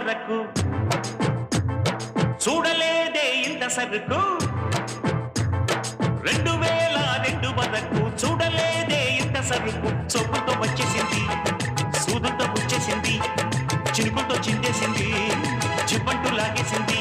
వరకు చూడలేదే ఇంత సరుకు 2002 వరకు చూడలేదే ఇంత సరుకు చొప్పుతో వచ్చేసింది సూదుతో గుచ్చేసింది చినుకుతో చిందేసింది చిప్పంటూ లాగేసింది